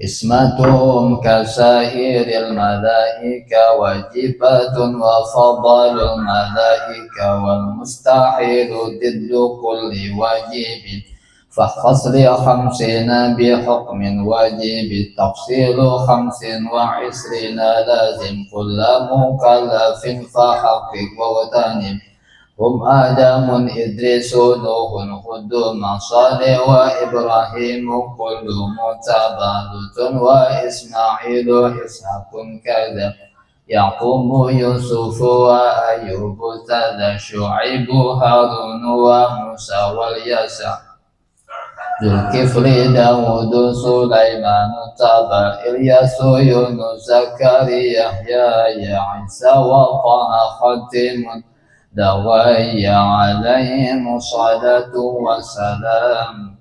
ismatum kasairil malaika wajibatun wa fadalul malaika wal mustahilu diddu kulli wajibin فخص ل50 بحكم واجب تفصيل 25 لازم كل مكلف فحقق واغتنم هم آدم إدريس نوح هود صالح وإبراهيم كل متبادل وإسماعيل إسحاق كذا يعقوب يوسف وأيوب تذا شعيب هارون وموسى واليسع ذو الكفل داود سليمان تبع إلياس يونس زكريا يحيى عيسى وطه ختم دوي عليهم الصلاة والسلام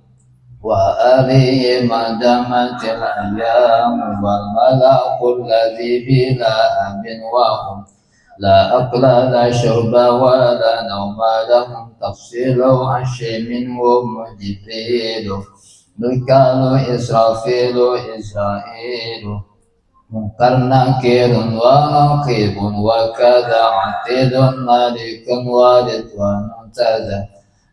وآله ما دامت الأيام والملك الذي بلا أب وهم لا أكل لا شرب ولا نوم لهم تفصيل عشي منهم جبريل ميكال إسرافيل إسرائيل منكر نكير ورقيب وكذا عتيد مالك ورضوان تذا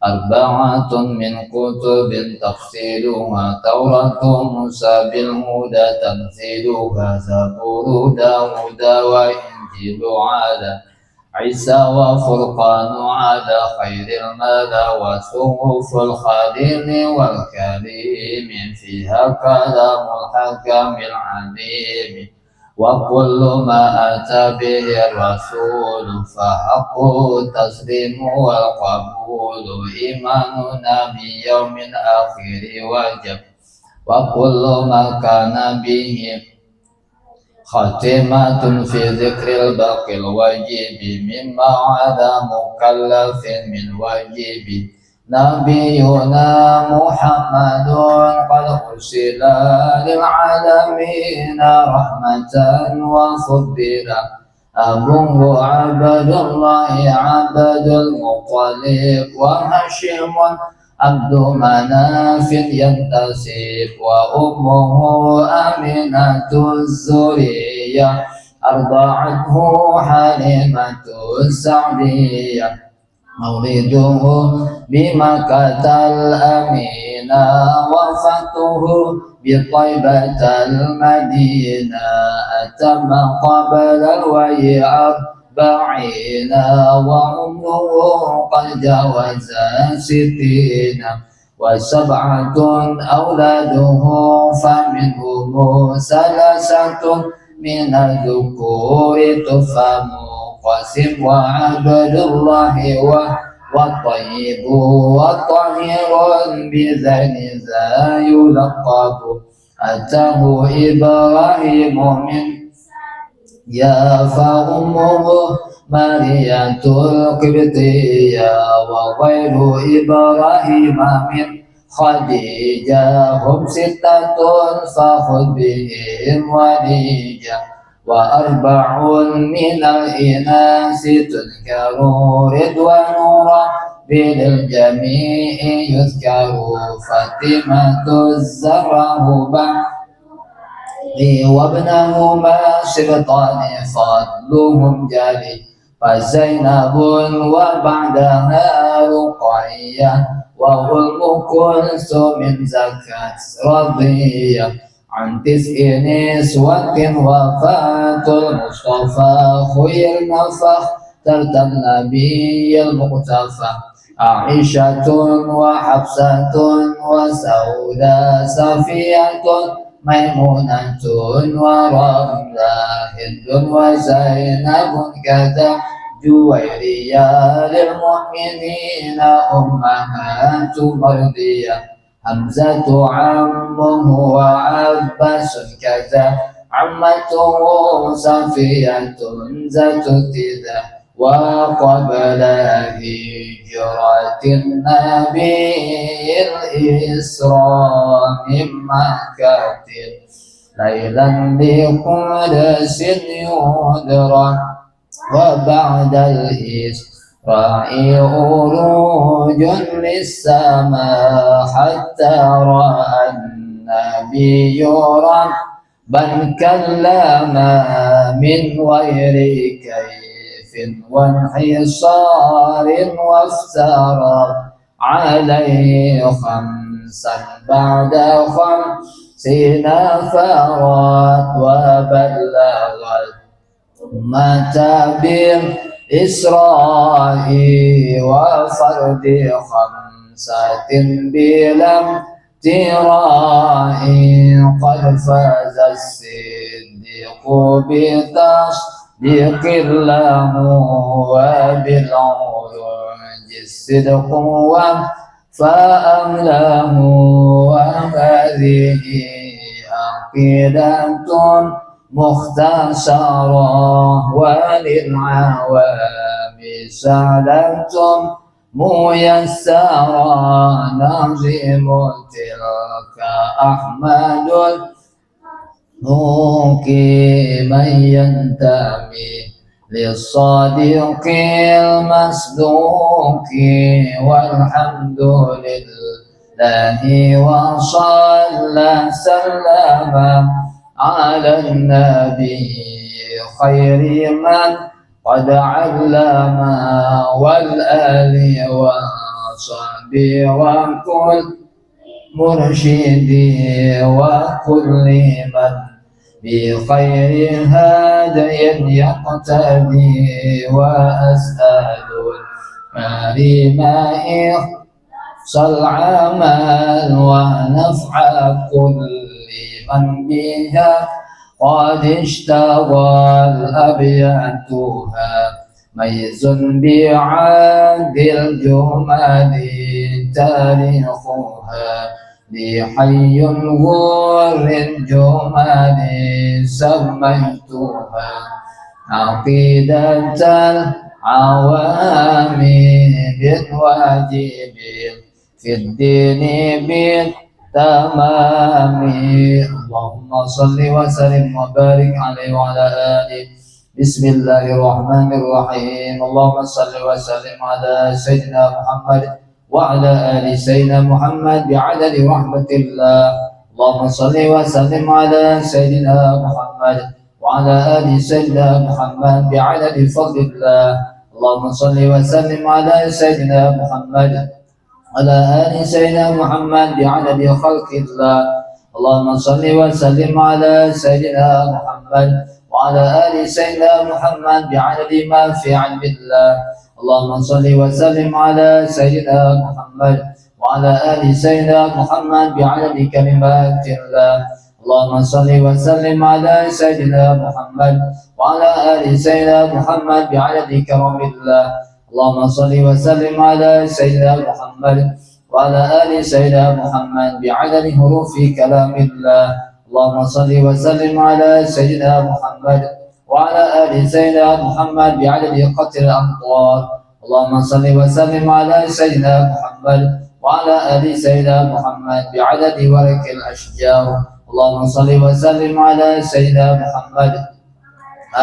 4 من كتب تفصيلها توراة موسى بالهدى تنزيلها زبور داود وإنجيل على عيسى وفرقان على خير الملا وصحف الخليل والكريم فيها كلام الحكم العليم وكل ما أتى به الرسول فحقه التسليم والقبول إيماننا بيوم الآخر وجب وكل ما كان به خاتمة في ذكر الباقي الواجب مما على مكلف من واجب نبينا محمد قد أرسل للعالمين رحمة وفضلا أبوه عبد الله عبد المطلب وهاشم عبد مناف ينتسب وأمه أمينة الزرية أرضعته حليمة السعدية مولده بمكة الأمينة وفاته بطيبة المدينة أتم قبل الوعي 40 وعمره قد جاوز 60 و7 أولاده فمنهم 3 من الذكور تفهم قاسم وعبد الله والطيب والطاهر بذين ذا يلقب أتاه إبراهيم من فأمه مارية القبطية وغير إبراهيم من خديجة هم 6 فخذ بهم وليجة و4 من الإناث تذكر رضوان بالجميع يذكر فاطمة الزهراء وابنهما سبطان فضلهم جلي فزينب وبعدها رقية وأم كلثوم زكت رضية عن 9 نسوة وفاة المصطفى خيرنا فاخترت النبي المقتفى عائشة وحفصة وسودة صفية ميمونة ورملة هند وزينب كذا جويرية للمؤمنين أمهات مرضية حمزة عمه وعباس كذا عمته صفية ذات التذا وقبل هجرة النبي الإسراء من مكة ليلا بقدس يدرى وبعد الإسراء عروج للسماء حتى رأى النبي ربا كلم من غير كيف وانحصار وافترى عليه خمسا بعد خمسين فرات وبلغت متى بالإسراء وفرد خمسة بلا امتراء قد فاز الصديق بتصديق له وبالعروج الصدق فأمله وهذه عقيدة مختصرة وللعوام سعادة ميسرة نظيم تلك أحمد الموكي من ينتمي للصادق المصدوق والحمد لله وصلى سلم على النبي خير من قد علم والآل وصحبه وكل مرشد وكل من بخير هدي يقتدي وأسأل الكريم إحصى العمل ونفع كل من بها قد اشتغل أبياتها ميز بعد الجمل تاريخها لحي غر الجمل سميتها عقيدة العوام بالواجب في الدين بالتمام اللهم صل وسلم وبارك عليه وعلى آله بسم الله الرحمن الرحيم اللهم صل وسلم على سيدنا محمد وعلى آل سيدنا محمد بعدد رحمة الله اللهم صل وسلم على سيدنا محمد وعلى آل سيدنا محمد بعدد فضل الله اللهم صل وسلم على سيدنا محمد على آل سيدنا محمد بعدد خلق الله اللهم صل وسلم على سيدنا محمد وعلى آل سيدنا محمد بعدد ما في علم الله اللهم صل وسلم على سيدنا محمد وعلى آل سيدنا محمد بعدد كلمات الله اللهم صل وسلم على سيدنا محمد وعلى آل سيدنا محمد بعدد كرم الله اللهم صل وسلم على سيدنا محمد وعلى آل سيدنا محمد بعدد حروف كلام الله اللهم صل وسلم على سيدنا محمد وعلى آل سيدنا محمد بعدد قطر الأمطار اللهم صل وسلم على سيدنا محمد وعلى آل سيدنا محمد بعدد ورق الأشجار اللهم صل وسلم على سيدنا محمد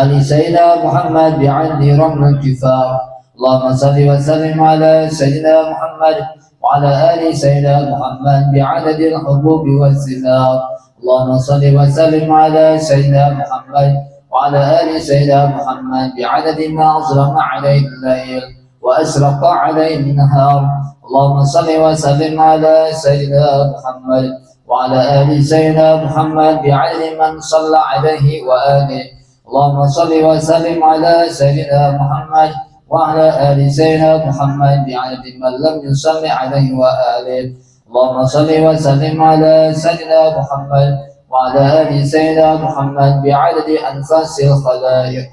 آل سيدنا محمد بعدد رمل الكفار اللهم صل وسلم على سيدنا محمد وعلى آل سيدنا محمد بعدد الحبوب والثمار اللهم صل وسلم على سيدنا محمد وعلى آل سيدنا محمد بعدد ما أظلم عليه الليل وأشرق عليه النهار اللهم صل وسلم على سيدنا محمد وعلى آل سيدنا محمد بعدد من صلى عليه وآله اللهم صل وسلم على سيدنا محمد وعلى آل سيدنا محمد بعدد من لم يصل عليه وآله اللهم صل وسلم على سيدنا محمد وعلى آل سيدنا محمد بعدد أنفاس الخلائق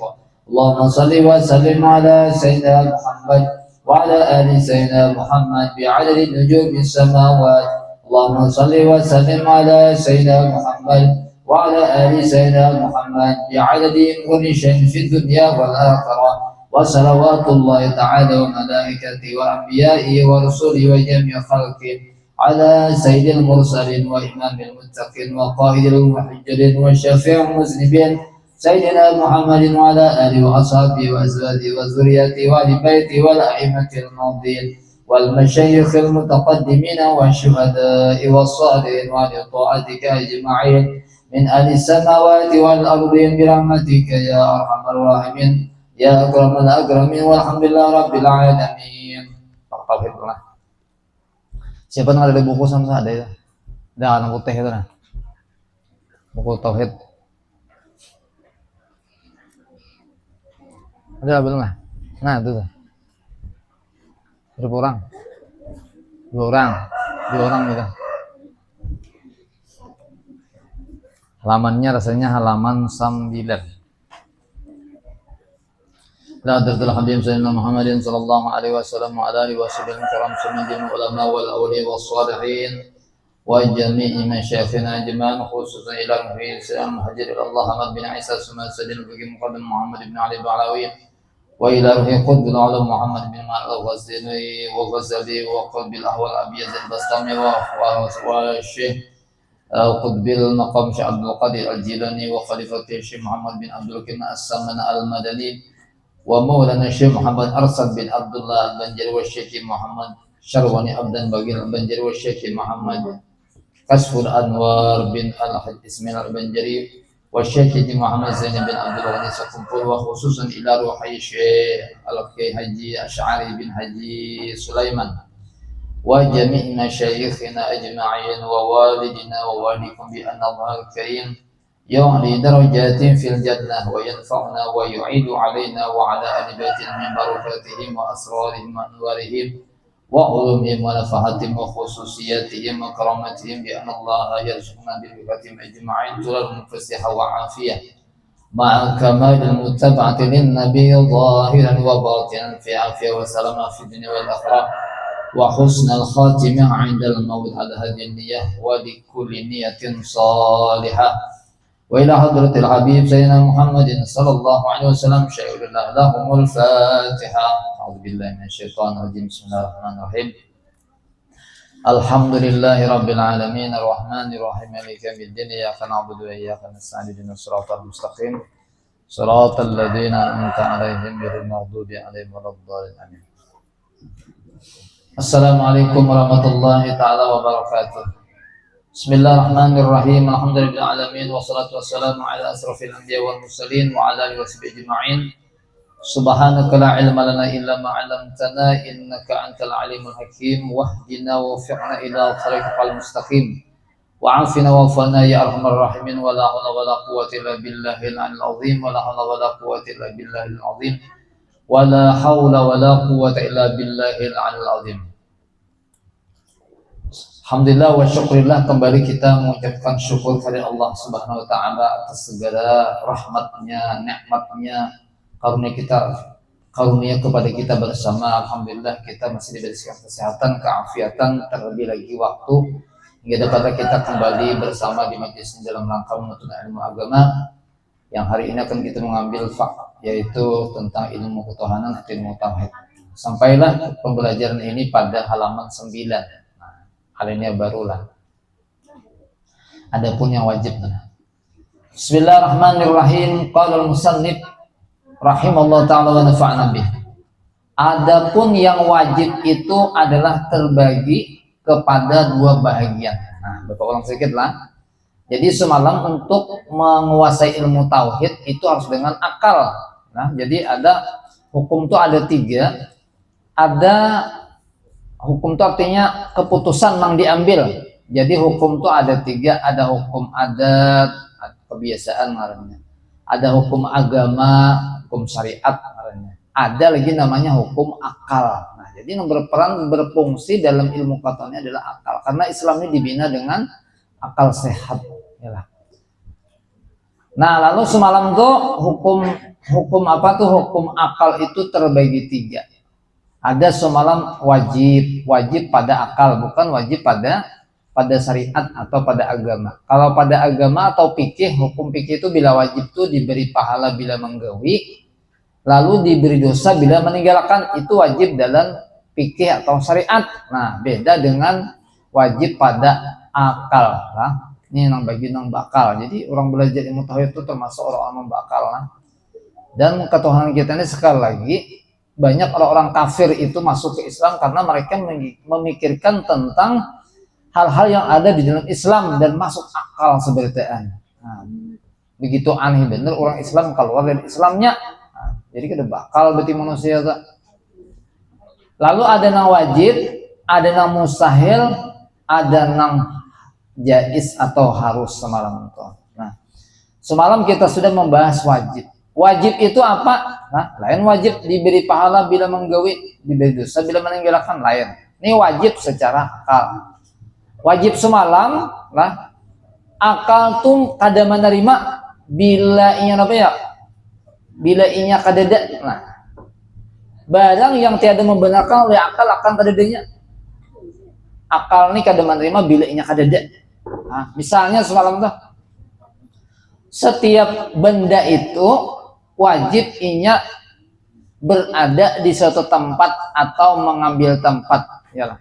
اللهم صل وسلم على سيدنا محمد وعلى آل سيدنا محمد بعدد نجوم السماوات اللهم صل وسلم على سيدنا محمد وعلى آل سيدنا محمد بعدد كل شيء في الدنيا والآخرة وصلوات الله تعالى وملائكته وأنبيائه ورسله وجميع خلقه على سيد المرسلين وإمام المتقين وقائد المحجلين وشفيع المذنبين سيدنا محمد وعلى آله وأصحابه وأزواجه وذريته وآل بيته والأئمة الماضين والمشايخ المتقدمين والشهداء والصالحين وعلى طاعتك أجمعين من أهل السماوات والأرض برحمتك يا أرحم الراحمين يا أكرم الأكرمين والحمد لله رب العالمين. Tauhid lah. Siapa yang ada di buku sama ada ya? Ada anak putih itu nah. Buku tauhid. Ada belum lah? Nah itu tuh. Berapa orang? Dua orang gitu. Halamannya rasanya halaman 9. لا أدرت الحبيب سيدنا محمد صلى الله عليه وسلم وعلى آله وصحبه الكرام سنة العلماء والأولياء والصالحين وجميع مشايخنا أجمعين خصوصا إلى المحيي سيدنا المهاجر إلى الله أحمد بن عيسى ثم سيدنا الفقيه مقدم محمد بن علي البعلوي وإلى روح قطب العلوم محمد بن مالك الغزالي وقطب الأحوال أبي يزيد البسطامي والشيخ قطب المقام شيخ عبد القادر الجيلاني وخليفته الشيخ محمد بن عبد الكريم السمن المدني ومولانا الشيخ محمد أرصد بن عبد الله البنجري والشيخ محمد شرواني عبدا بقيل البنجري والشيخ محمد كشف الأنوار بن الحج إسماعيل البنجري والشيخ محمد زين بن عبد الغني سقنطور وخصوصا إلى روحي الشيخ الحجي أشعري بن حجي سليمان وجميع مشايخنا أجمعين ووالدنا ووالدكم بأن الله الكريم يعلي درجات في الجنة وينفعنا ويعيد علينا وعلى آل بيتنا من بركاتهم وأسرارهم وأنوارهم وعلومهم ونفحاتهم وخصوصياتهم وكرامتهم بأن الله يرزقنا بركاتهم أجمعين طول المفسحة وعافية مع كمال المتبعة للنبي ظاهرا وباطنا في عافية وسلامة في الدنيا والآخرة وحسن الخاتمة عند الموت على هذه النية ولكل نية صالحة وإلى حضرة الحبيب سيدنا محمد صلى الله عليه وسلم شيء الله لهم الفاتحة. أعوذ بالله من الشيطان الرجيم. بسم الله الرحمن الرحيم. الحمد لله رب العالمين الرحمن الرحيم مالك يوم الدين إياك نعبد وإياك نستعين اهدنا الصراط المستقيم صراط الذين أنعمت عليهم غير المغضوب عليهم ولا الضالين آمين. Assalamualaikum warahmatullahi taala wabarakatuh. Bismillahirrahmanirrahim. Alhamdulillahil alamin wassalatu wassalamu ala asrofil anbiya wal mursalin wa ala alihi washabihi ajma'in. Subhanaka la ilma lana illa ma 'allamtana innaka antal alimul hakim wahdina wa waffiqna ila thariqil mustaqim wa 'afina wa fana ya arhamar rahimin wa la haula wa la quwwata illa billahil 'aliyyil 'azim wa la haula wa la quwwata illa billahil 'azim wa la haula wa la quwwata illa billahil 'aliyyil 'azim. Alhamdulillah wa syukurillah, kembali kita mengucapkan syukur kepada Allah Subhanahu wa taala atas segala rahmatnya, nikmatnya, karunia kepada kita bersama. Alhamdulillah kita masih diberikan kesehatan, keafiatan, terlebih lagi waktu hingga dapat kita kembali bersama di majelis dalam rangka menuntut ilmu agama yang hari ini akan kita mengambil yaitu tentang ilmu ketuhanan atau ilmu tauhid. Sampailah pembelajaran ini pada halaman 9. Hal ini barulah. Adapun yang wajib. Bismillahirrahmanirrahim. Qala al-musannif rahimallahu ta'ala wa nafa'na bih. Adapun yang wajib itu adalah terbagi kepada dua bahagian. Nah, Bapak ulang sedikit lah. Jadi semalam untuk menguasai ilmu tauhid itu harus dengan akal. Nah, jadi ada hukum itu ada 3. Ada hukum itu artinya keputusan yang diambil. Jadi hukum itu ada 3, ada hukum adat, kebiasaan namanya. Ada hukum agama, hukum syariat namanya. Ada lagi namanya hukum akal. Nah, jadi yang berperan berfungsi dalam ilmu ketuhanan adalah akal. Karena Islam ini dibina dengan akal sehat. Yalah. Nah, lalu semalam tuh hukum apa tuh? Hukum akal itu terbagi 3. Ada semalam wajib pada akal, bukan wajib pada syariat atau pada agama. Kalau pada agama atau fikih, hukum fikih itu bila wajib itu diberi pahala bila menggawi, lalu diberi dosa bila meninggalkan. Itu wajib dalam fikih atau syariat. Nah, beda dengan wajib pada akal. Nah, ini yang bagi yang bakal. Jadi orang belajar ilmu tauhid itu termasuk orang-orang bakal. Nah. Dan ketuhanan kita ini sekali lagi banyak orang-orang kafir itu masuk ke Islam karena mereka memikirkan tentang hal-hal yang ada di dalam Islam dan masuk akal sebertaan. Nah, begitu aneh bener orang Islam keluar dari Islamnya. Nah, jadi kada bakal berarti manusia tak. Lalu ada yang wajib, ada yang mustahil, ada yang jais atau harus semalam itu. Nah, semalam kita sudah membahas wajib. Wajib itu apa? Nah, lain wajib diberi pahala bila menggawi, diberi dosa bila meninggalkan lain. Ini wajib secara akal. Wajib semalam, nah, akal tuh kada menerima bila inya apa ya? Bila inya kadada. Nah, barang yang tiada membenarkan oleh akal akan kadadanya. Akal ini kada menerima bila inya kadada. Nah, misalnya semalam tuh setiap benda itu wajib inya berada di suatu tempat atau mengambil tempat, ya.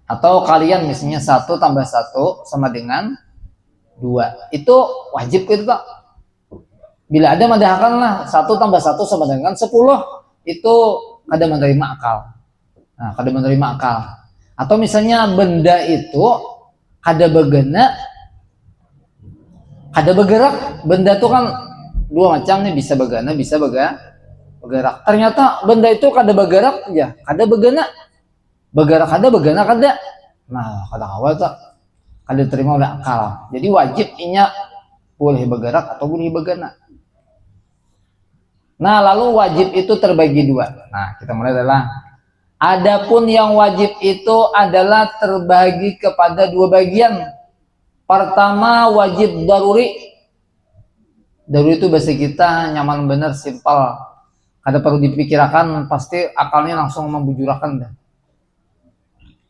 Atau kalian misalnya 1 tambah 1 sama dengan 2, itu wajib gitu tak? Bila ada mendahkan lah 1 tambah 1 sama dengan 10, itu kada menerima akal. Nah, kada menerima akal. Atau misalnya benda itu kada berguna, kada bergerak. Benda itu kan dua macam nih, bisa berguna, bisa bergerak. Ternyata benda itu kada bergerak ya, kada berguna. Bergerak kada, berguna kada. Nah, kada awal tak kada terima oleh akal. Jadi wajib inya boleh bergerak atau boleh berguna. Nah, lalu wajib itu terbagi 2. Nah, kita mulai adalah adapun yang wajib itu adalah terbagi kepada 2 bagian. Pertama, wajib daruri. Daruri itu bahasa kita nyaman bener, simpel. Kada perlu dipikirkan, pasti akalnya langsung membujurakan dah.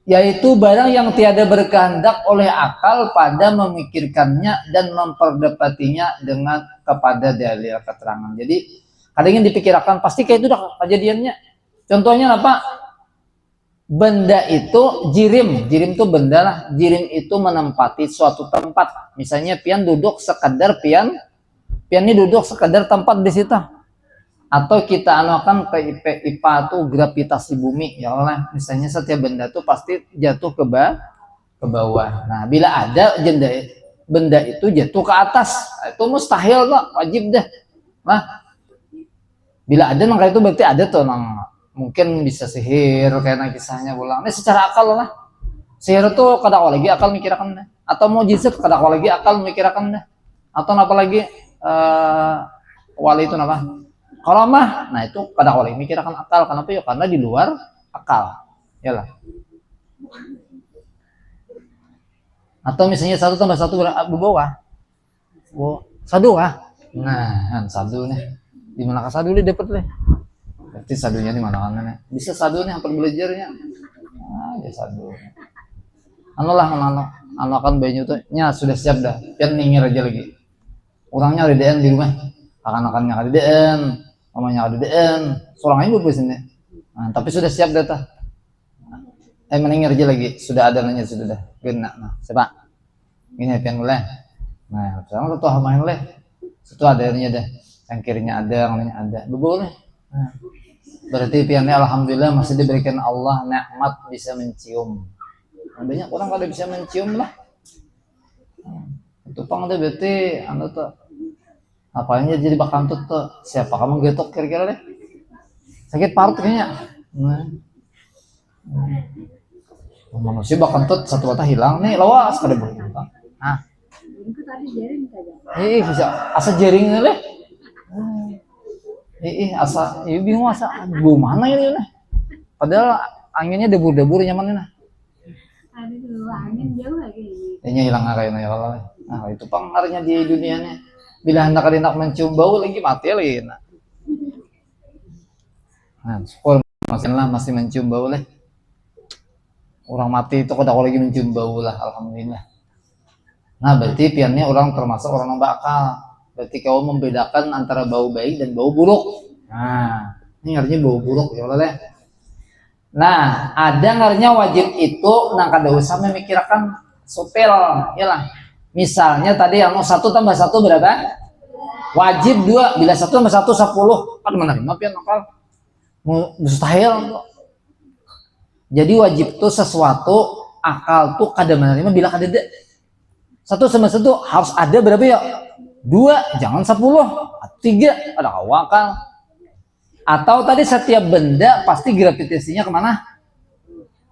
Yaitu barang yang tiada berkehendak oleh akal pada memikirkannya dan memperdapatinya dengan kepada dalil keterangan. Jadi kadang ingin dipikirkan pasti kayak itu dah kejadiannya. Contohnya apa? Benda itu jirim itu benda lah. Jirim itu menempati suatu tempat. Misalnya pian duduk sekadar pian ini duduk sekadar tempat di situ. Atau kita anukan IPA itu gravitasi bumi, ya Allah. Misalnya setiap benda itu pasti jatuh ke bawah. Nah, bila ada benda itu jatuh ke atas, itu mustahil kok, wajib dah. Nah, bila ada maka itu berarti ada tuh mungkin bisa sihir kayak kisahnya pulang. Ini secara akal lah. Sihir itu kadang lagi akal mikirkan dah. Atau mujizat kadang lagi akal mikirkan dah. Atau apa lagi wali itu apa? Karamah, nah itu kadang lagi mikirkan akal. Kenapa ya? Karena di luar akal, ya lah. Atau misalnya 1 tambah 1 berbawah, sadu ah. Nah, sadu nih. Di mana sadu nih dapat nih? Berarti sadunya di mana nih? Bisa sadu nih apa belajarnya? Nah, ya sadu. Anu akan banyu tuh, nya sudah siap dah. Pian ningir aja lagi. Orangnya ada di rumah, akan-akannya ada di mamanya ada di seorang ibu di sini. Nah, tapi sudah siap data. Meningir aja lagi, sudah ada nanya sudah dah. Kena. Nah, siapa? Ini pian mulai. Nah, sekarang tuh main leh. Situ ada nya dah. Yang kirinya ada, yang lainnya ada. Boleh. Nah, berarti piannya alhamdulillah masih diberikan Allah nikmat bisa mencium. Nah, banyak orang kada bisa mencium lah. Itu pang deh berarti anu tuh apalnya jadi bakantut tuh siapa kamu getok kira-kira deh sakit parut kayaknya. Manusia bakantut satu mata hilang nih lawas kada boleh. Nah bisa asa jaringnya deh. Asa bingung asa bu mana ini nih padahal anginnya debur-debur nyaman nih. Angin jauh lagi ini hilang kayaknya ya Allah. Nah itu pengaruhnya di dunianya. Bila hendak ada mencium bau lagi mati lagi. Nah, syukur masih mencium bau lah. Orang mati itu kada lagi mencium bau lah, alhamdulillah. Nah berarti piannya orang termasuk orang yang bakal. Berarti kau membedakan antara bau baik dan bau buruk. Nah ini artinya bau buruk ya Allah. Nah ada artinya wajib itu nang kada usah memikirkan sopel, ya lah. Misalnya tadi yang 1 tambah 1 berapa? Wajib 2. Bila 1 tambah 1 10. Kan menerima pian akal. Mustahil. Jadi wajib tuh sesuatu akal tuh kada menerima bila kada ada. Satu sama satu harus ada berapa ya? 2, jangan 10. 3 ada akal. Atau tadi setiap benda pasti gravitasinya kemana?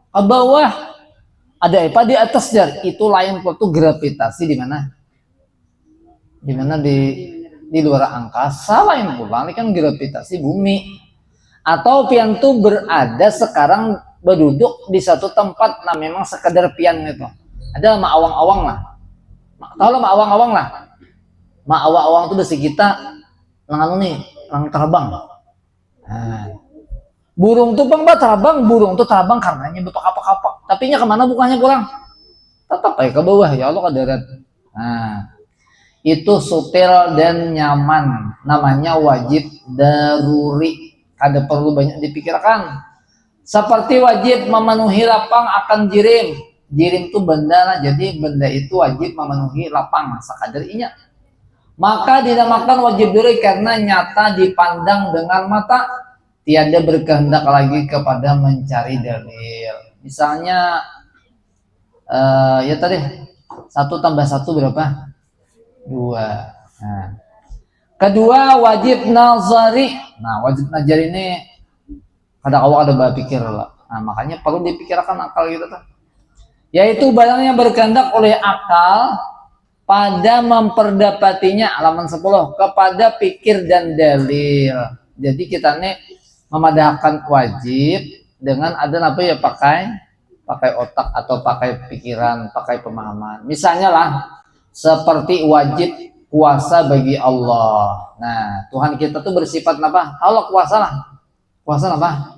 Ke bawah. Ada apa di atas jar? Itu lain waktu gravitasi di mana? Di mana di luar angkasa lain pula. Ini kan gravitasi bumi. Atau pian tuh berada sekarang berduduk di satu tempat. Nah memang sekedar pian itu. Ada ma awang-awang lah. Tahu lah ma awang-awang lah. Ma awang-awang tuh besi kita lang nih, lang terbang. Nah, burung tuh bang terbang, burung tuh terbang karenanya betul apa-apa. Tapi nya kemana bukannya pulang? Tetap ke bawah ya Allah ke darat. Nah, itu sutil dan nyaman. Namanya wajib daruri. Kada perlu banyak dipikirkan. Seperti wajib memenuhi lapang akan jirim. Jirim itu benda lah, jadi benda itu wajib memenuhi lapang sekadar inya. Maka dinamakan wajib duri karena nyata dipandang dengan mata, tiada berkehendak lagi kepada mencari dalil. Misalnya ya tadi 1 tambah 1 berapa? 2. Nah. Kedua wajib nazari. Nah wajib nazari ini kadang awak ada berpikir lah. Nah makanya perlu dipikirkan akal gitu tuh. Yaitu barang yang berkehendak oleh akal pada memperdapatinya, halaman 10, kepada pikir dan dalil. Jadi kita nih memadahkan wajib dengan ada apa ya pakai otak atau pakai pikiran, pakai pemahaman. Misalnya lah seperti wajib puasa bagi Allah. Nah, Tuhan kita tuh bersifat apa? Allah kuasa lah. Kuasa apa?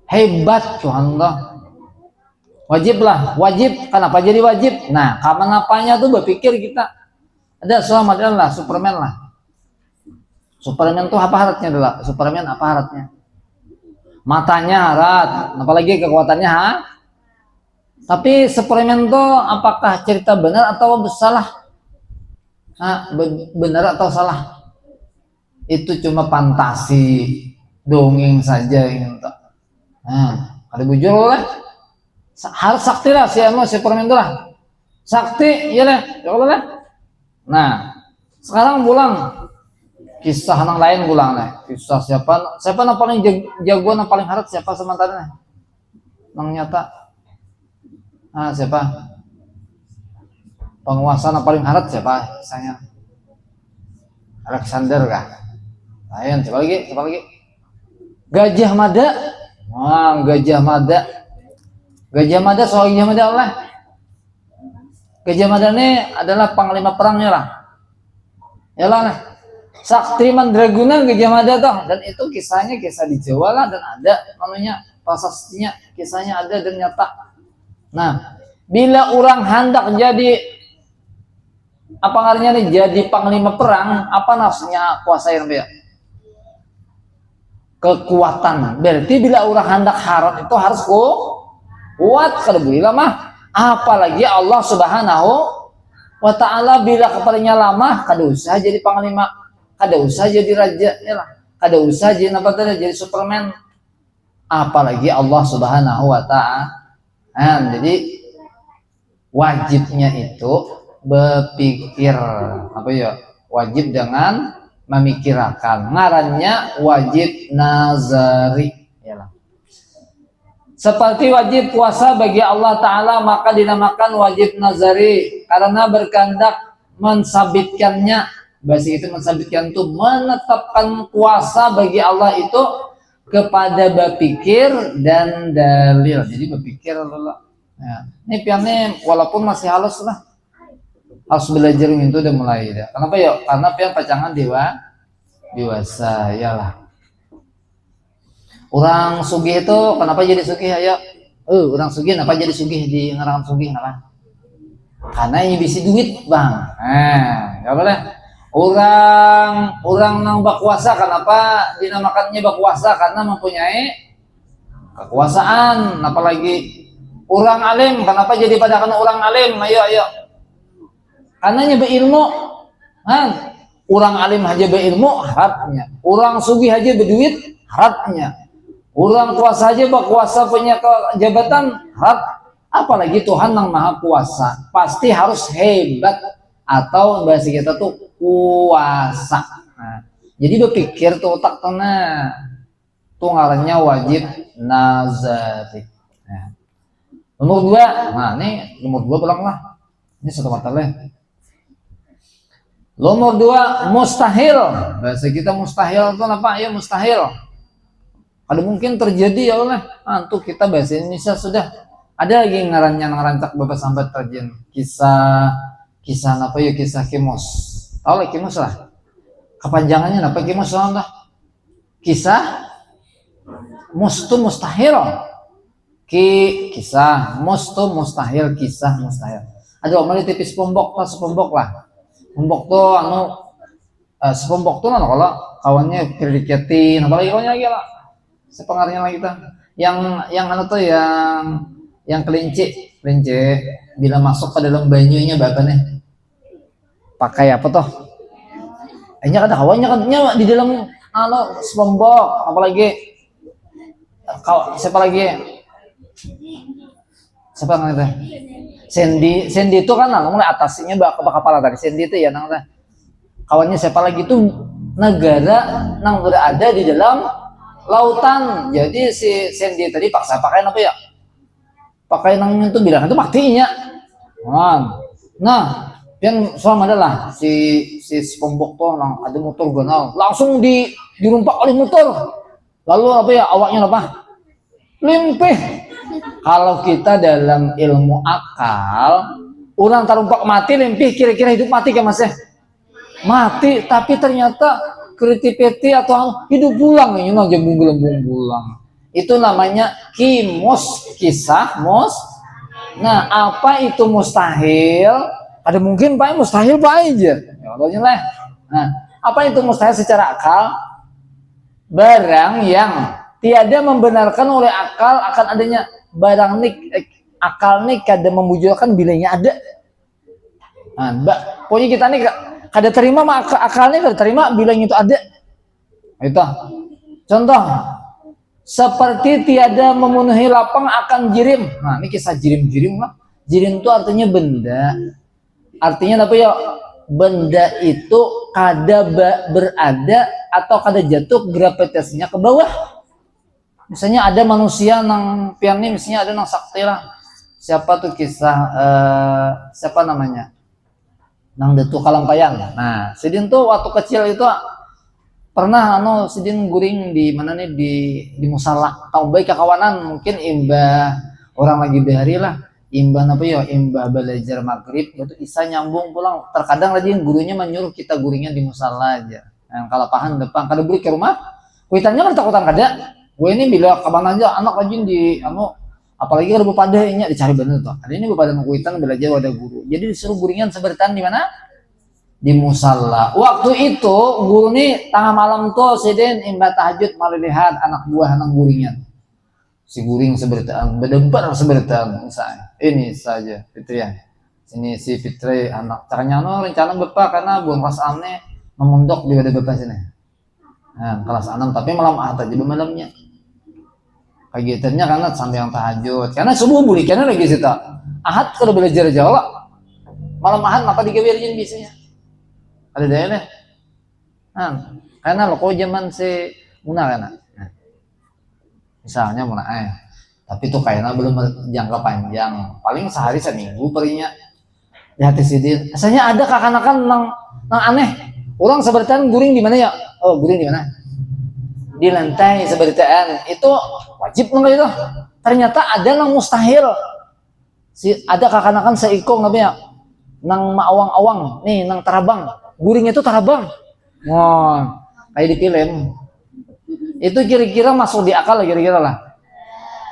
Hebat Tuhan Allah. Wajib lah, wajib. Kenapa jadi wajib? Nah, kapan apanya tuh berpikir kita. Ada soal lah, Superman lah. Superman tuh apa haratnya adalah? Superman apa haratnya? Matanya harat, apalagi kekuatannya Tapi Superman tuh apakah cerita benar atau salah? Benar atau salah? Itu cuma fantasi, dongeng saja gitu. Nah, ada bujur lah. Harus sakti lah si Superman itu lah. Sakti, iya lah, ya Allah lah. Nah, sekarang pulang kisah yang lain pulang lah. Kisah siapa yang paling jagoan, yang paling harap siapa sementara? Yang nyata. Siapa? Penguasa yang paling harap siapa? Misalnya Alexander kah? Lain, coba lagi. Gajah Mada. Gajah Mada. Gajah Mada soal Gajah Mada Allah. Gajah Mada ini adalah panglima perangnya lah. Yalah. Sakti Mandraguna Gajah Mada toh, dan itu kisahnya kisah di Jawa lah, dan ada namanya prasastinya, kisahnya ada dan nyata. Nah, bila orang hendak jadi apa artinya nih jadi panglima perang, apa nafsunya kuasa yang dia? Kekuatan. Berarti bila orang hendak harap itu harus kuat kedebulilah mah. Apalagi Allah Subhanahu wa ta'ala bila kepadanya lama, kada usah jadi panglima, kada usah jadi raja ya lah, kada usah jadi apa tadi, jadi Superman, apalagi Allah Subhanahu wa ta'ala. Jadi wajibnya itu berpikir apa ya, wajib dengan memikirkan, ngarannya wajib nazari ya lah. Seperti wajib puasa bagi Allah Ta'ala, maka dinamakan wajib nazari karena berkehendak mensabitkannya. Bahasa itu mensabitkan itu menetapkan puasa bagi Allah itu kepada berpikir dan dalil. Jadi berpikir Allah. Ya. Ini piannya walaupun masih halus lah, harus belajar itu udah mulai dah. Kenapa ya? Karena pian pacangan dewasa ya lah. Orang sugih itu kenapa jadi sugih ayo? Orang sugih kenapa jadi sugih di ngarang sugih ngalah? Karena ini bisa duit bang. Ya boleh. Orang nang berkuasa kenapa dinamakannya berkuasa? Karena mempunyai kekuasaan. Apalagi orang alim kenapa jadi padakan orang alim? Ayo. Karena berilmu. Orang alim aja berilmu harapnya, orang sugih aja berduit harapnya, orang kuasa aja berkuasa punya jabatan harap, apalagi Tuhan yang maha kuasa pasti harus hebat atau bahasa kita tuh kuasa. Nah, jadi berpikir tuh otak tenang tuh ngarannya wajib nazari. Nah, nomor 2, nah ini nomor 2 pulang lah, ini satu matalnya. Nomor 2 mustahil, bahasa kita mustahil itu apa ya? Mustahil ada mungkin terjadi ya oleh untuk kita bahasa Indonesia sudah ada lagi ngarannya ngerancak bapak sampai terjadi kisah apa ya, kisah Kimos, tahu lah Kimos lah, kepanjangannya apa Kimos lah, kisah mustu mustahil, kisah mustu mustahil, kisah mustahil. Ada omali tipis pombok lah. Pombok tuh sepombok tuh kalau kawannya krediketin apalagi kawannya lagi lah sepengarnya lagi kita yang tuh yang kelinci bila masuk ke dalam banyunya bapaknya pakai apa tuh hanya ada kawannya katanya di dalam sepombok, apalagi siapa namanya Sandy itu kan mulai atasnya bakal kepala tadi Sandy itu ya kawannya siapa lagi itu negara yang berada di dalam lautan. Jadi si Sandy tadi paksa pakai apa ya, pakai nang itu bilang itu matinya. Nah yang selama adalah si SpongeBob tuh nang ada motor gonal langsung dirumpak oleh motor, lalu apa ya awaknya apa limpih. Kalau kita dalam ilmu akal, orang terumpak mati limpih, kira-kira hidup mati kan mas ya? Mati, tapi ternyata kreativiti atau hidup pulang, ini jambung pulang. Itu namanya kimos, kisah mos. Nah, apa itu mustahil? Ada mungkin pak mustahil pak aja. Ya, lah. Nah, apa itu mustahil secara akal? Barang yang tiada membenarkan oleh akal akan adanya barang akal nih kada membujulkan bilanya ada. Nah, pokoknya kita nih kada terima akalnya kada terima bilanya itu ada. Itu contoh seperti tiada memenuhi lapang akan jirim. Nah ini kisah jirim lah. Jirim itu artinya benda. Artinya apa ya? Benda itu kada berada atau kada jatuh gravitasinya ke bawah. Misalnya ada manusia nang pian nih, misalnya ada nang sakti lah. Siapa tuh kisah siapa namanya? Nang Datu Kalampayan. Nah, sidin tuh waktu kecil itu pernah sidin guring di mana nih di musala. Tahu baik kekawanan mungkin imba orang lagi behari lah. Imba apa ya? Imba belajar maghrib itu isa nyambung pulang. Terkadang lagi gurunya menyuruh kita guringnya di musala aja. Yang kalapahan depan kada beli ke rumah. Kuitannya kan takutan kada. Gue ini bila kapan aja anak rajin di apalagi kalau bepadanya dicari bener tuh. Ada ini bepada kuitan belajar ada guru. Jadi disuruh guringan sebertan di mana? Di musala. Waktu itu guru nih tengah malam tuh sidin imba tahajud malah lihat anak buah anak guringan. Si guring sebertan, bedemper sebertan misalnya. Ini saja gitu ya. Sini si Fitri anak caranya rencana bapak karena buang kelas amne memondok di wadah bapak sini. Nah, kelas 6 tapi malam ahad aja malamnya. Kegiatannya karena sambil yang tahajud. Karena subuh boleh karena lagi situ. Ahad kalau belajar jauh malam ahad maka digawirin biasanya. Ada daya nih. Nah, karena lo kok zaman si Muna kan. Nah, misalnya Muna tapi itu kayaknya belum jangka panjang. Paling sehari seminggu perinya. Di hati sidin. Asalnya ada kakak-kanakan nang aneh. Orang sebertaan guring di mana ya? Oh, guring di mana? Di lantai sebertaan. Itu wajib nggak itu? Ternyata ada nang mustahil. Ada kakak-kanakan seiko nggak ya? Nang maawang-awang, nih nang tarabang. Guring itu tarabang. Wah, kayak di film. Itu kira-kira masuk di akal kira-kira lah.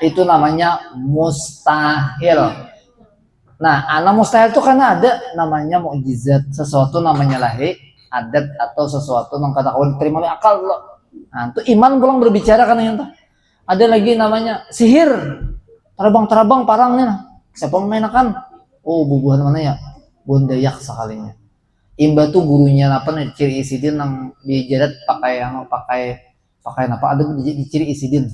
Itu namanya mustahil. Nah, anak mustahil itu karena ada namanya mukjizat, sesuatu namanya lahir, adat atau sesuatu yang kata kawan diterima oleh akal loh. Nah, itu iman pulang berbicara kan yang ada lagi namanya sihir, terabang parangnya. Siapa memainkan? Oh, bubuhan mana ya? Bondayak sekalinya. imba tuh gurunya apa nih ciri isidin nang dijadat pakai apa ada di ciri isidin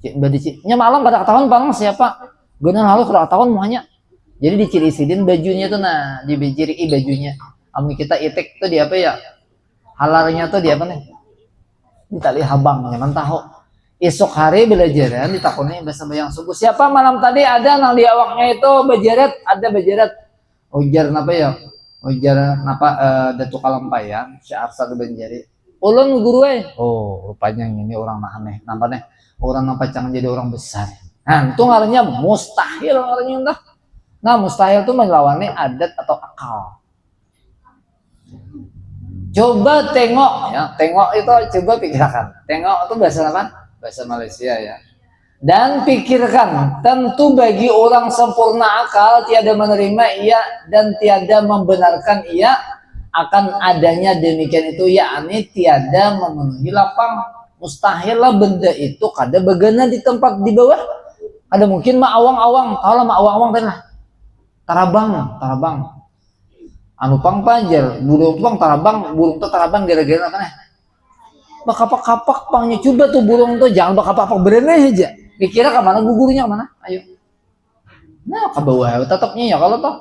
imba nya malam pada tahun paling siapa guna lalu pada tahun muanya jadi di ciri isidin bajunya tuh nah di ciri bajunya amun kita itik tuh di apa ya halarnya tuh di apa nih di tali habang nyaman tahu esok hari belajaran ditakuni bahasa bayang subuh siapa malam tadi ada nang di awaknya itu ada bajarat ujar apa ya ujar napa Datuk Kalampayan si Arsad Banjari ulun guru oh rupanya ini orang aneh nampaknya orang nampak jangan jadi orang besar nah itu ngarannya mustahil ngarannya entah nah mustahil itu melawannya adat atau akal coba tengok ya tengok itu coba pikirkan tengok itu bahasa apa bahasa Malaysia ya dan pikirkan tentu bagi orang sempurna akal tiada menerima ia dan tiada membenarkan ia akan adanya demikian itu yakni tiada memenuhi lapang mustahil lah benda itu kada begana di tempat di bawah ada mungkin mah awang-awang kalau mah awang-awang tanah tarabang anu pang panjer burung tuang tarabang burung tuh tarabang gara-gara apa nih bakapak-kapak pangnya coba tuh burung tuh jangan bakapak-kapak bereneh aja dikira ke mana gugurnya mana ayo nah ke bawah tetapnya ya kalau toh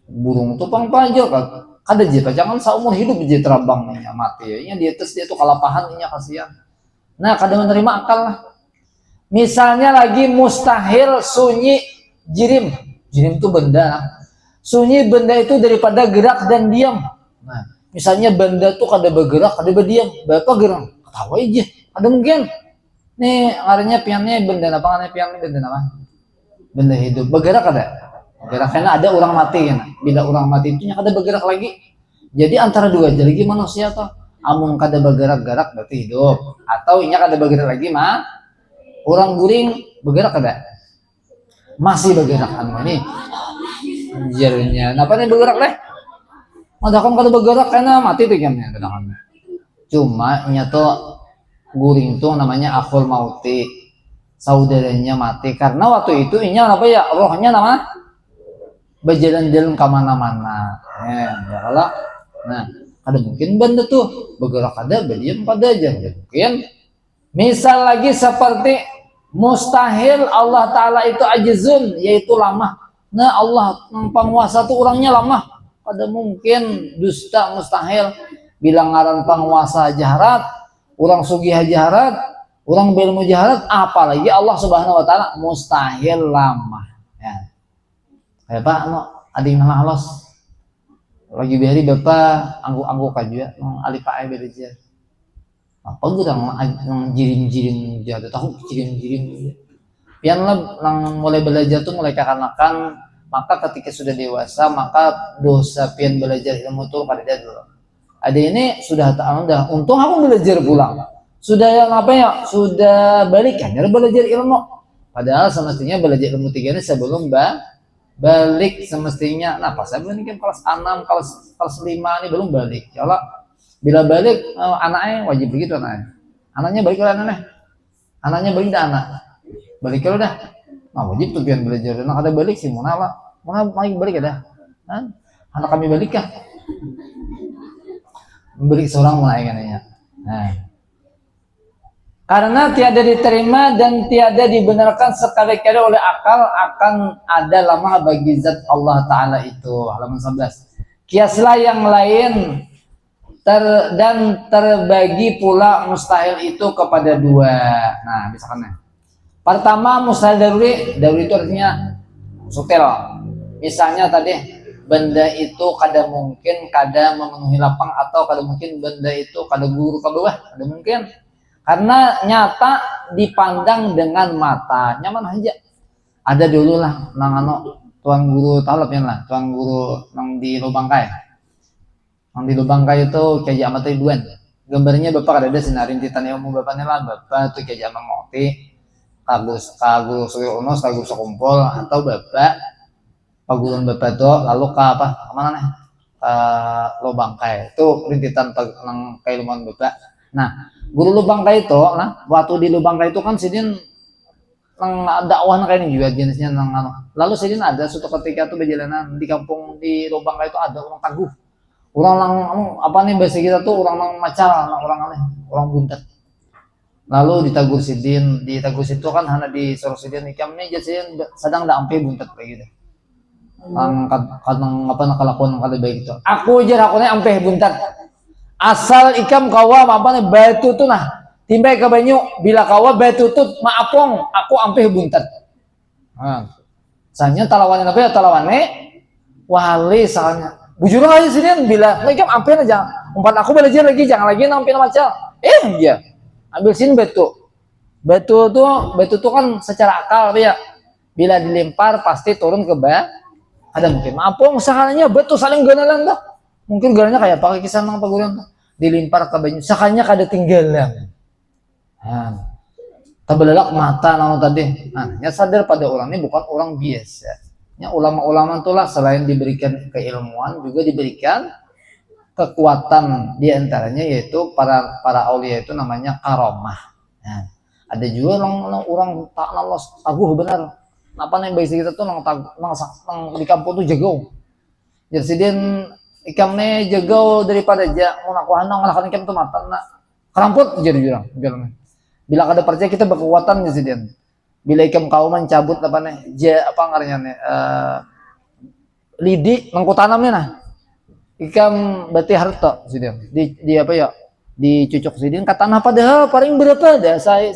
burung tuh pang panjer kan kada jika jangan seumur hidup aja terabang nih mati ya di atas dia tuh kalapahan nya kasihan nah kada menerima akal lah misalnya lagi mustahil sunyi jirim tuh benda sunyi benda itu daripada gerak dan diam nah misalnya benda tuh kada bergerak kada berdiam bapak gerak ketawa aja ada mungkin nih artinya piannya benda apa kan piannya benda apa benda hidup bergerak ada bergerak karena ada orang mati kan bila orang mati itu kada bergerak lagi jadi antara dua jadi manusia tuh amun kada bergerak-gerak berarti hidup atau inya kada bergerak lagi mah orang guring bergerak kada masih bergerak anu ini jarinya kenapa nih bergerak deh ada kan kada bergerak karena mati tuh kan cuma nyata guring tuh namanya akhul mauti saudaranya mati karena waktu itu inya apa ya rohnya nama berjalan-jalan kemana-mana ya kalau nah ada mungkin benda tuh bergerak ada berdiam pada aja mungkin misal lagi seperti mustahil Allah Ta'ala itu ajizun yaitu lama nah Allah penguasa tuh orangnya lama ada mungkin dusta mustahil bilang ngaran penguasa jaharat orang sugih jaharat orang berilmu jaharat apalagi Allah Subhanahu Wa Ta'ala mustahil lama ya kayak pak no ada yang halos lagi biari bapak anggu kajuan ali pak belajar apa gue nang jirim jatuh tahu jirim pian lah nang mulai belajar tuh mulai kekanakan maka ketika sudah dewasa maka dosa pian belajar ilmu tuh pada dia dulu ada ini sudah udah untung aku belajar pulang sudah yang apa ya sudah balik kan belajar ilmu padahal semestinya belajar ilmu 3 ini sebelum balik semestinya nah pas saya kan kelas 6 kelas 5 ini belum balik kalau bila balik anaknya wajib begitu anaknya balik ke anaknya balik dah anak balik kalau dah nah wajib tuh pian belajar nah ada balik sih mana lagi balik ada anak kami balik kah balik seorang mulai katanya nah karena tiada diterima dan tiada dibenarkan sekali-kali oleh akal akan ada lama bagi zat Allah Ta'ala itu halaman 11 kiaslah yang lain dan terbagi pula mustahil itu kepada 2 nah misalkan pertama mustahil daruri itu artinya sutil misalnya tadi benda itu kada mungkin kada memenuhi lapang atau kada mungkin benda itu kada guru ke bawah kada mungkin karena nyata dipandang dengan mata nyaman aja ada dulu lah nang tuan guru talap ya lah tuan guru nang di Lubangkai itu kayak amat Ridwan gambarnya bapak ada sinarin titan ilmu bapaknya lah bapak tuh kayak amat moti kagus Suryo Unos kagus sekumpul atau bapak pagulan bapak tuh lalu ke apa kemana nih ke Lubangkai itu rintitan nang keilmuan bapak nah guru Lubangkai itu nah waktu di Lubangkai itu kan sidin nang dakwah kayak ini juga jenisnya nang lalu sidin ada suatu ketika tuh berjalanan di kampung di Lubangkai itu ada orang Orang lang apa nih bahasa kita tuh orang lang macal, orang aneh, orang buntet. Lalu ditagur sidin, ditagur situ kan hana di soro sidin ikam nih jadi sedang dak ampe buntet kayak gitu. Kadang apa nakalakuan kali baik itu. Aku aja aku nih ampe buntet. Asal ikam kawa apa nih batu tuh nah timbai ke banyu bila kawa batu tuh maapong aku ampe buntet. Nah, sanya talawannya apa ya talawannya wali soalnya. Bujur aja sih dia bila ikam ampe aja. Umpat aku belajar lagi jangan lagi nampil macam. Iya. Ambil sini batu tuh kan secara akal ya bila dilempar pasti turun ke bawah ada mungkin maapong sakannya batu saling ganalan dah mungkin gananya kayak pakai kisah nang paguran dilempar ke banyu sakannya kada tinggalan nah tabelak mata nang tadi nah nya sadar pada orang ini bukan orang biasa nya ulama-ulama itulah selain diberikan keilmuan juga diberikan kekuatan diantaranya yaitu para aulia itu namanya karomah. Nah, ada juga orang tak nalos taguh benar. Apa nih bagi kita tuh nang di kampung tuh jago. Jadi dia ikam nih jago daripada aja mau aku handang ngalakan ikam tuh mata nak keramput jadi jurang. Bila ada percaya kita berkekuatan jadi dia. Bila ikam kau mencabut apa nih apa ngaranya nih lidi mengkutanamnya nah ikam berarti harta sidin di apa ya dicucuk sidin kata apa dah paling berapa dah saya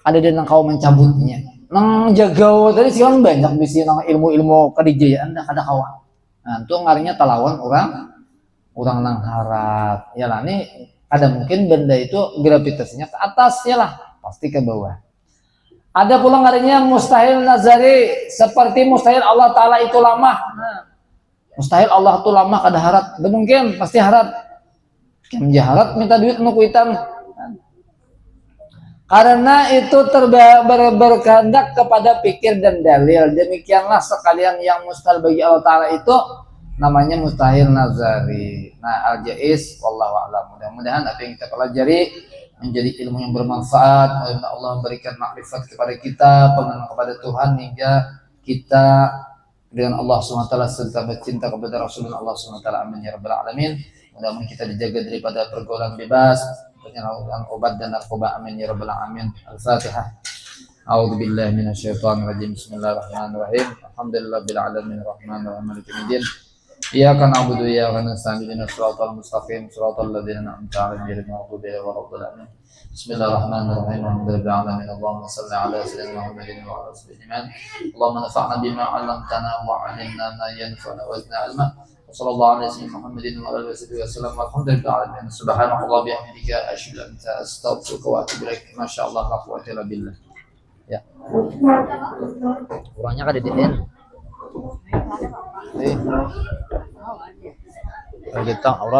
ada dia nang kau mencabutnya nang jagau tadi sih kan banyak di sini nang ilmu kedijayaan dah kada kawan nah itu ngarinya talawan orang nang harap ya lah nih ada mungkin benda itu gravitasinya ke atas ya lah pasti ke bawah ada pula ngarinya mustahil nazari seperti mustahil Allah Ta'ala itu lama mustahil Allah tuh lama kada harat tidak mungkin pasti harat kan jaharat minta duit nu kuitan karena itu berkehendak kepada pikir dan dalil demikianlah sekalian yang mustahil bagi Allah Ta'ala itu namanya mustahil nazari nah al-jaiz wallahu a'lam mudah-mudahan apa yang kita pelajari menjadi ilmu yang bermanfaat Allah memberikan makrifat kepada kita pengenalan kepada Tuhan hingga kita dengan Allah SWT serta bercinta kepada Rasulullah Allah SWT amin ya rabbal alamin mudah-mudahan kita dijaga daripada pergaulan bebas penyalahgunaan obat dan narkoba amin ya rabbal alamin al-fatihah a'udzubillahi minasyaitonirrajim bismillahirrahmanirrahim alhamdulillahirabbil alamin arrahmanirrahim maliki yaumiddin iyyaka na'budu wa iyyaka nasta'in ihdinas siratal mustaqim siratal ladzina an'amta 'alaihim ghairil maghdubi 'alaihim waladdallin Bismillahirrahmanirrahim. Alhamdulillahirabbil alamin. Shalli ala sayyidina Muhammadin wa ala alihi Allahumma nafa'na bima 'allamtana wa 'allimna ma yanfa'una wa zidna 'ilma. Sallallahu alaihi wasallam Muhammadin wa ala alihi wasallam. Alhamdulillahirabbil alamin. Subhanallah bihamdika asyhadu an la ilaha illa anta astaghfiruka wa atubu ilaik. Masyaallah la quwwata illa billah. Ya. Kurangnya kada diden. Kita aurat